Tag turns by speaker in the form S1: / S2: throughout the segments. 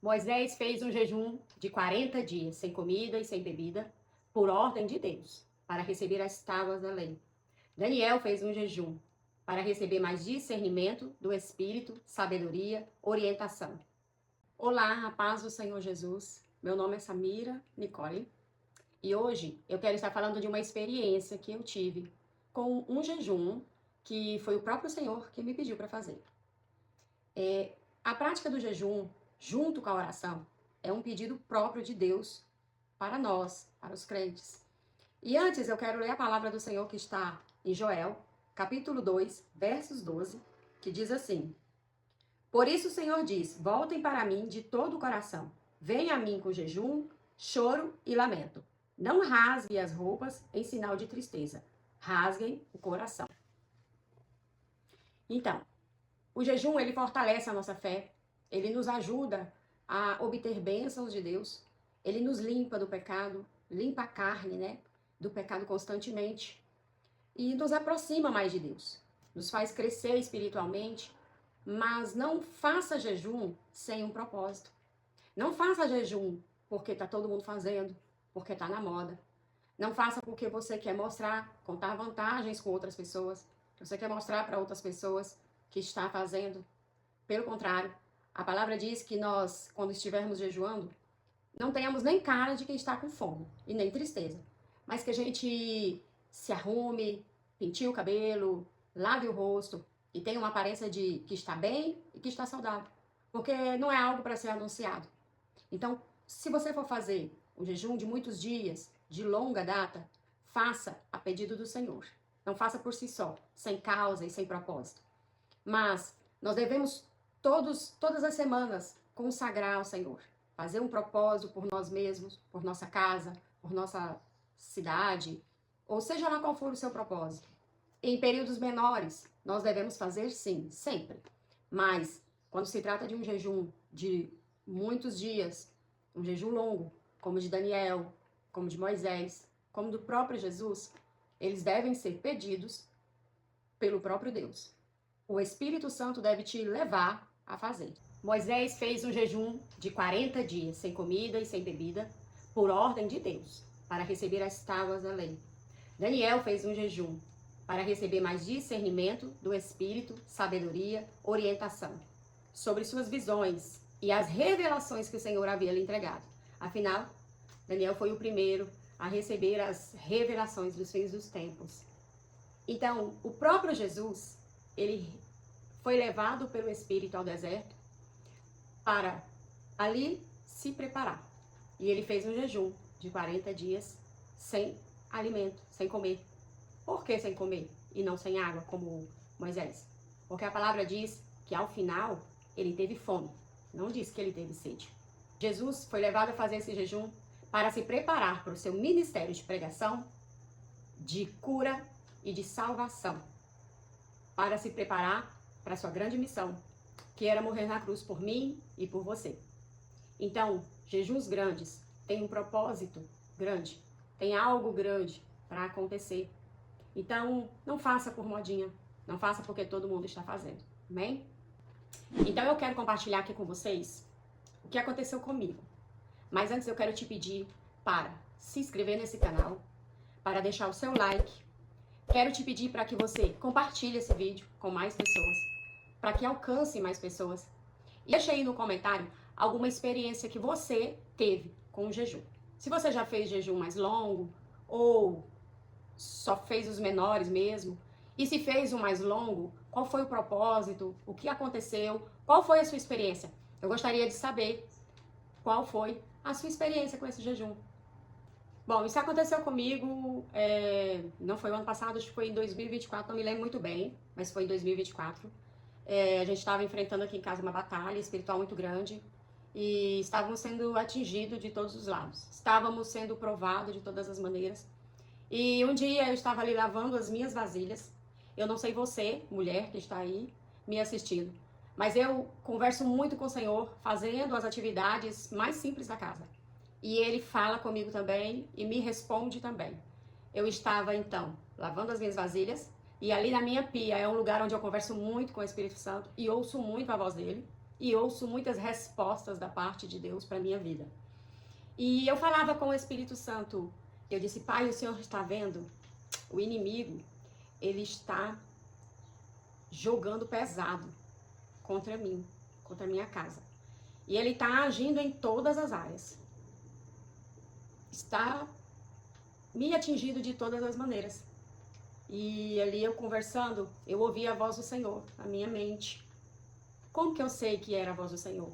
S1: Moisés fez um jejum de 40 dias, sem comida e sem bebida, por ordem de Deus, para receber as tábuas da lei. Daniel fez um jejum para receber mais discernimento do Espírito, sabedoria, orientação. Olá, a paz do Senhor Jesus. Meu nome é Samira Nicole e hoje eu quero estar falando de uma experiência que eu tive com um jejum que foi o próprio Senhor que me pediu para fazer. A prática do jejum, junto com a oração, é um pedido próprio de Deus para nós, para os crentes. E antes eu quero ler a palavra do Senhor que está em Joel, capítulo 2, versos 12, que diz assim: Por isso o Senhor diz: voltem para mim de todo o coração. Venha a mim com jejum, choro e lamento. Não rasguem as roupas em sinal de tristeza. Rasguem o coração. Então, o jejum, ele fortalece a nossa fé, ele nos ajuda a obter bênçãos de Deus, ele nos limpa do pecado, limpa a carne, né, do pecado constantemente e nos aproxima mais de Deus, nos faz crescer espiritualmente, mas não faça jejum sem um propósito. Não faça jejum porque está todo mundo fazendo, porque está na moda. Não faça porque você quer mostrar, contar vantagens com outras pessoas, você quer mostrar para outras pessoas que está fazendo. Pelo contrário, a palavra diz que nós, quando estivermos jejuando, não tenhamos nem cara de quem está com fome e nem tristeza, mas que a gente se arrume, penteie o cabelo, lave o rosto e tenha uma aparência de que está bem e que está saudável, porque não é algo para ser anunciado. Então, se você for fazer um jejum de muitos dias, de longa data, faça a pedido do Senhor. Não faça por si só, sem causa e sem propósito. Mas nós devemos todas as semanas consagrar ao Senhor, fazer um propósito por nós mesmos, por nossa casa, por nossa cidade, ou seja lá qual for o seu propósito. Em períodos menores, nós devemos fazer sim, sempre. Mas quando se trata de um jejum de muitos dias, um jejum longo, como de Daniel, como de Moisés, como do próprio Jesus, eles devem ser pedidos pelo próprio Deus. O Espírito Santo deve te levar a fazer. Moisés fez um jejum de 40 dias, sem comida e sem bebida, por ordem de Deus, para receber as tábuas da lei. Daniel fez um jejum para receber mais discernimento do Espírito, sabedoria, orientação sobre suas visões e as revelações que o Senhor havia lhe entregado. Afinal, Daniel foi o primeiro a receber as revelações dos fins dos tempos. Então, o próprio Jesus, ele foi levado pelo Espírito ao deserto para ali se preparar. E ele fez um jejum de 40 dias sem alimento, sem comer. Por que sem comer e não sem água, como Moisés? Porque a palavra diz que ao final ele teve fome, não diz que ele teve sede. Jesus foi levado a fazer esse jejum para se preparar para o seu ministério de pregação, de cura e de salvação. Para se preparar para a sua grande missão, que era morrer na cruz por mim e por você. Então, jejuns grandes têm um propósito grande, tem algo grande para acontecer. Então, não faça por modinha, não faça porque todo mundo está fazendo, amém? Então, eu quero compartilhar aqui com vocês o que aconteceu comigo. Mas antes eu quero te pedir para se inscrever nesse canal, para deixar o seu like. Quero te pedir para que você compartilhe esse vídeo com mais pessoas, para que alcance mais pessoas. E deixa aí no comentário alguma experiência que você teve com o jejum. Se você já fez jejum mais longo ou só fez os menores mesmo, e se fez um mais longo, qual foi o propósito, o que aconteceu, qual foi a sua experiência? Eu gostaria de saber qual foi a sua experiência com esse jejum. Bom, isso aconteceu comigo, não foi o ano passado, acho que foi em 2024, não me lembro muito bem, mas foi em 2024. A gente estava enfrentando aqui em casa uma batalha espiritual muito grande e estávamos sendo atingidos de todos os lados. Estávamos sendo provados de todas as maneiras. E um dia eu estava ali lavando as minhas vasilhas. Eu não sei você, mulher que está aí me assistindo, mas eu converso muito com o Senhor, fazendo as atividades mais simples da casa. E Ele fala comigo também e me responde também. Eu estava, então, lavando as minhas vasilhas e ali na minha pia é um lugar onde eu converso muito com o Espírito Santo e ouço muito a voz dele. e ouço muitas respostas da parte de Deus para minha vida. E eu falava com o Espírito Santo, eu disse, Pai, o Senhor está vendo? O inimigo, ele está jogando pesado contra mim, contra a minha casa. E ele está agindo em todas as áreas. Está me atingindo de todas as maneiras. E ali eu conversando, eu ouvi a voz do Senhor na minha mente. Como que eu sei que era a voz do Senhor?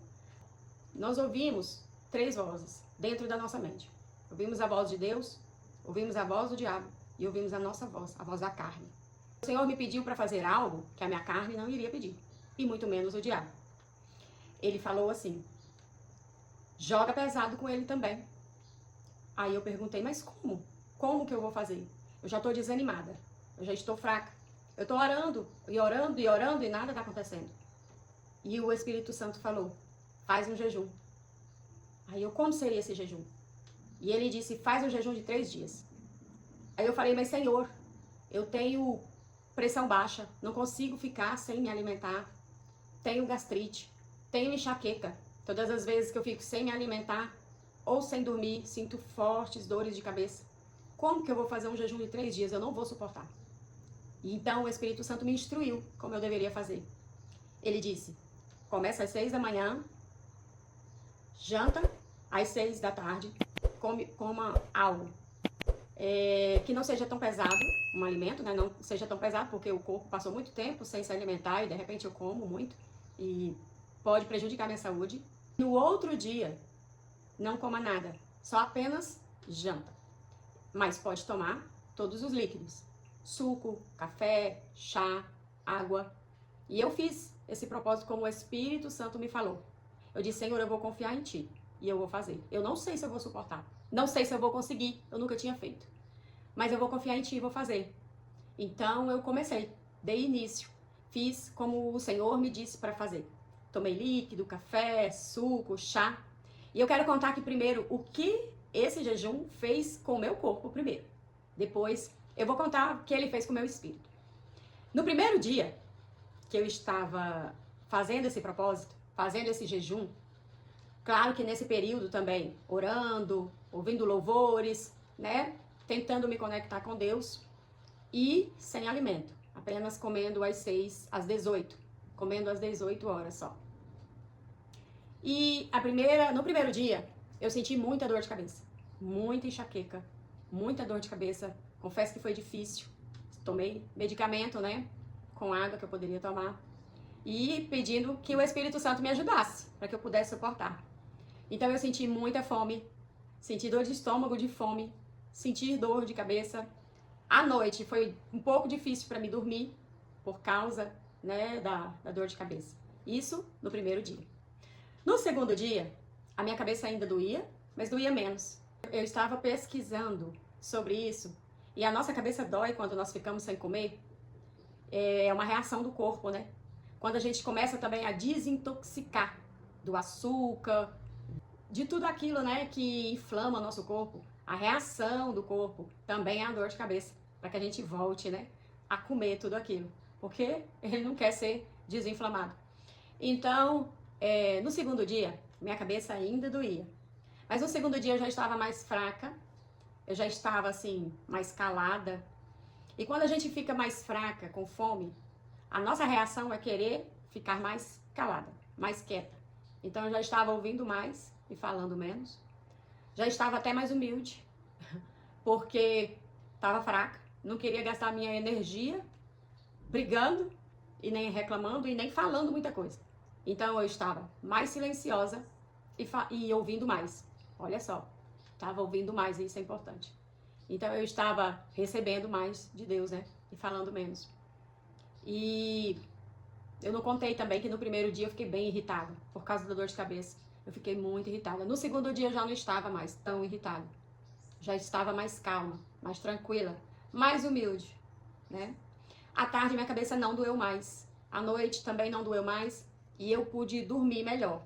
S1: Nós ouvimos 3 vozes dentro da nossa mente. Ouvimos a voz de Deus, ouvimos a voz do diabo e ouvimos a nossa voz, a voz da carne. O Senhor me pediu para fazer algo que a minha carne não iria pedir, e muito menos o diabo. Ele falou assim, joga pesado com ele também. Aí eu perguntei, mas como? Como que eu vou fazer? Eu já estou desanimada, eu já estou fraca. Eu estou orando, e orando, e orando, e nada está acontecendo. E o Espírito Santo falou, faz um jejum. Aí eu, como seria esse jejum? E ele disse, faz um jejum de 3 dias. Aí eu falei, mas Senhor, eu tenho pressão baixa, não consigo ficar sem me alimentar, tenho gastrite, tenho enxaqueca. Todas as vezes que eu fico sem me alimentar ou sem dormir, sinto fortes dores de cabeça. Como que eu vou fazer um jejum de 3 dias? Eu não vou suportar. E então o Espírito Santo me instruiu como eu deveria fazer. Ele disse, começa às 6 da manhã, janta às 6 da tarde, coma algo que não seja tão pesado, um alimento, né? Não seja tão pesado, porque o corpo passou muito tempo sem se alimentar e de repente eu como muito e pode prejudicar minha saúde. No outro dia, não coma nada, só apenas janta. Mas pode tomar todos os líquidos, suco, café, chá, água. E eu fiz esse propósito como o Espírito Santo me falou. Eu disse, Senhor, eu vou confiar em Ti e eu vou fazer. Eu não sei se eu vou suportar, não sei se eu vou conseguir, eu nunca tinha feito. Mas eu vou confiar em Ti e vou fazer. Então eu comecei, dei início, fiz como o Senhor me disse para fazer. Tomei líquido, café, suco, chá. E eu quero contar aqui primeiro o que esse jejum fez com o meu corpo primeiro. Depois eu vou contar o que ele fez com o meu espírito. No primeiro dia que eu estava fazendo esse propósito, fazendo esse jejum, claro que nesse período também, orando, ouvindo louvores, né? Tentando me conectar com Deus e sem alimento, apenas comendo às 6, às 18, comendo às 18 horas só. E no primeiro dia, eu senti muita dor de cabeça, muita enxaqueca, muita dor de cabeça. Confesso que foi difícil. Tomei medicamento, né, com água que eu poderia tomar e pedindo que o Espírito Santo me ajudasse para que eu pudesse suportar. Então eu senti muita fome, senti dor de estômago, de fome, senti dor de cabeça. À noite foi um pouco difícil para me dormir por causa, né, da dor de cabeça. Isso no primeiro dia. No segundo dia, a minha cabeça ainda doía, mas doía menos. Eu estava pesquisando sobre isso e a nossa cabeça dói quando nós ficamos sem comer. É uma reação do corpo, né? Quando a gente começa também a desintoxicar do açúcar, de tudo aquilo, né, que inflama o nosso corpo, a reação do corpo também é a dor de cabeça, para que a gente volte, né, a comer tudo aquilo, porque ele não quer ser desinflamado. Então, no segundo dia, minha cabeça ainda doía, mas no segundo dia eu já estava mais fraca, eu já estava assim, mais calada, e quando a gente fica mais fraca, com fome, a nossa reação é querer ficar mais calada, mais quieta. Então eu já estava ouvindo mais e falando menos. Já estava até mais humilde, porque estava fraca, não queria gastar minha energia brigando e nem reclamando e nem falando muita coisa. Então eu estava mais silenciosa e ouvindo mais. Olha só, estava ouvindo mais e isso é importante. Então eu estava recebendo mais de Deus, né? E falando menos. E eu não contei também que no primeiro dia eu fiquei bem irritada por causa da dor de cabeça. Eu fiquei muito irritada. No segundo dia eu já não estava mais tão irritada. Já estava mais calma, mais tranquila, mais humilde, né? À tarde minha cabeça não doeu mais. À noite também não doeu mais e eu pude dormir melhor.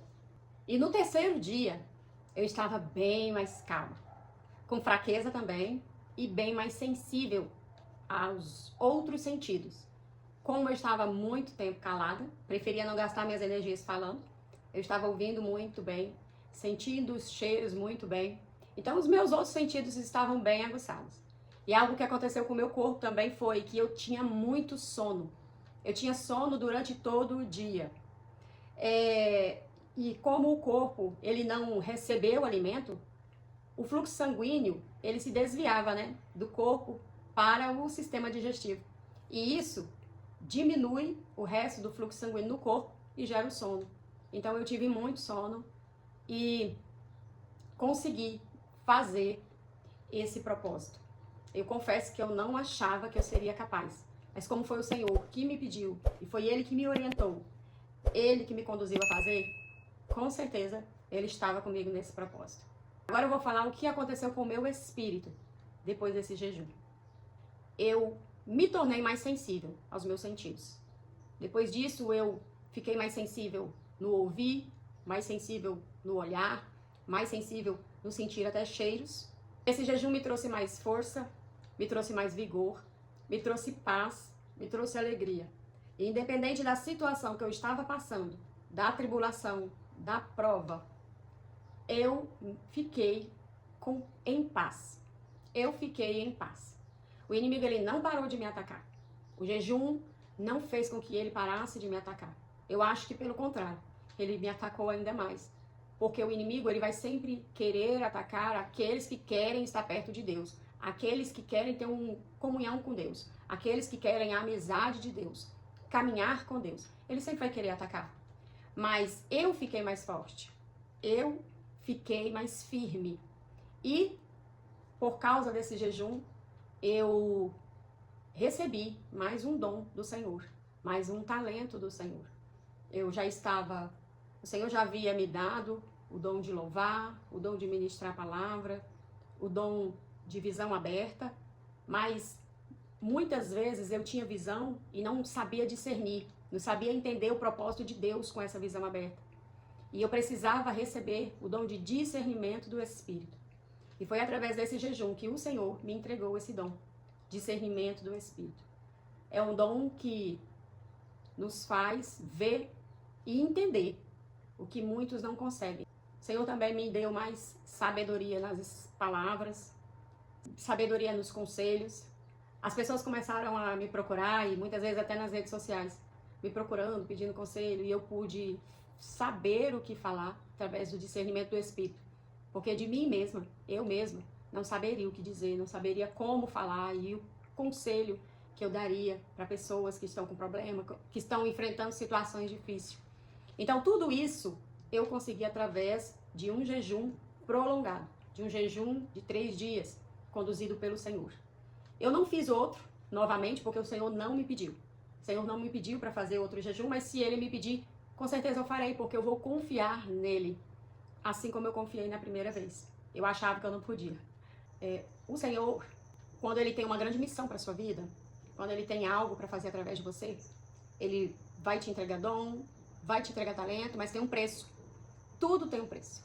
S1: E no terceiro dia eu estava bem mais calma, com fraqueza também e bem mais sensível aos outros sentidos. Como eu estava muito tempo calada, preferia não gastar minhas energias falando, eu estava ouvindo muito bem, sentindo os cheiros muito bem. Então os meus outros sentidos estavam bem aguçados. E algo que aconteceu com o meu corpo também foi que eu tinha muito sono. Eu tinha sono durante todo o dia. E como o corpo ele não recebeu o alimento, o fluxo sanguíneo ele se desviava, né, do corpo para o sistema digestivo. E isso diminui o resto do fluxo sanguíneo no corpo e gera o sono. Então eu tive muito sono e consegui fazer esse propósito. Eu confesso que eu não achava que eu seria capaz, mas como foi o Senhor que me pediu e foi Ele que me orientou, Ele que me conduziu a fazer, com certeza Ele estava comigo nesse propósito. Agora eu vou falar o que aconteceu com o meu espírito depois desse jejum. Eu me tornei mais sensível aos meus sentidos. Depois disso eu fiquei mais sensível no ouvir, mais sensível no olhar, mais sensível no sentir até cheiros. Esse jejum me trouxe mais força, me trouxe mais vigor, me trouxe paz, me trouxe alegria. E independente da situação que eu estava passando, da tribulação, da prova, eu fiquei em paz. Eu fiquei em paz. O inimigo ele não parou de me atacar. O jejum não fez com que ele parasse de me atacar. Eu acho que pelo contrário, ele me atacou ainda mais. Porque o inimigo ele vai sempre querer atacar aqueles que querem estar perto de Deus, aqueles que querem ter uma comunhão com Deus, aqueles que querem a amizade de Deus, caminhar com Deus. Ele sempre vai querer atacar. Mas eu fiquei mais forte, eu fiquei mais firme. E por causa desse jejum, eu recebi mais um dom do Senhor, mais um talento do Senhor. O Senhor já havia me dado o dom de louvar, o dom de ministrar a palavra, o dom de visão aberta, mas muitas vezes eu tinha visão e não sabia discernir, não sabia entender o propósito de Deus com essa visão aberta. E eu precisava receber o dom de discernimento do Espírito. E foi através desse jejum que o Senhor me entregou esse dom, discernimento do Espírito. É um dom que nos faz ver e entender o que muitos não conseguem. O Senhor também me deu mais sabedoria nas palavras, sabedoria nos conselhos. As pessoas começaram a me procurar, e muitas vezes até nas redes sociais, me procurando, pedindo conselho, e eu pude saber o que falar através do discernimento do Espírito. Porque de mim mesma, eu mesma, não saberia o que dizer, não saberia como falar, e o conselho que eu daria para pessoas que estão com problema, que estão enfrentando situações difíceis. Então, tudo isso eu consegui através de um jejum prolongado, de um jejum de 3 dias, conduzido pelo Senhor. Eu não fiz outro, novamente, porque o Senhor não me pediu. O Senhor não me pediu para fazer outro jejum, mas se Ele me pedir, com certeza eu farei, porque eu vou confiar nele, assim como eu confiei na primeira vez. Eu achava que eu não podia. O Senhor, quando Ele tem uma grande missão para a sua vida, quando Ele tem algo para fazer através de você, Ele vai te entregar dom, vai te entregar talento, mas tem um preço. Tudo tem um preço.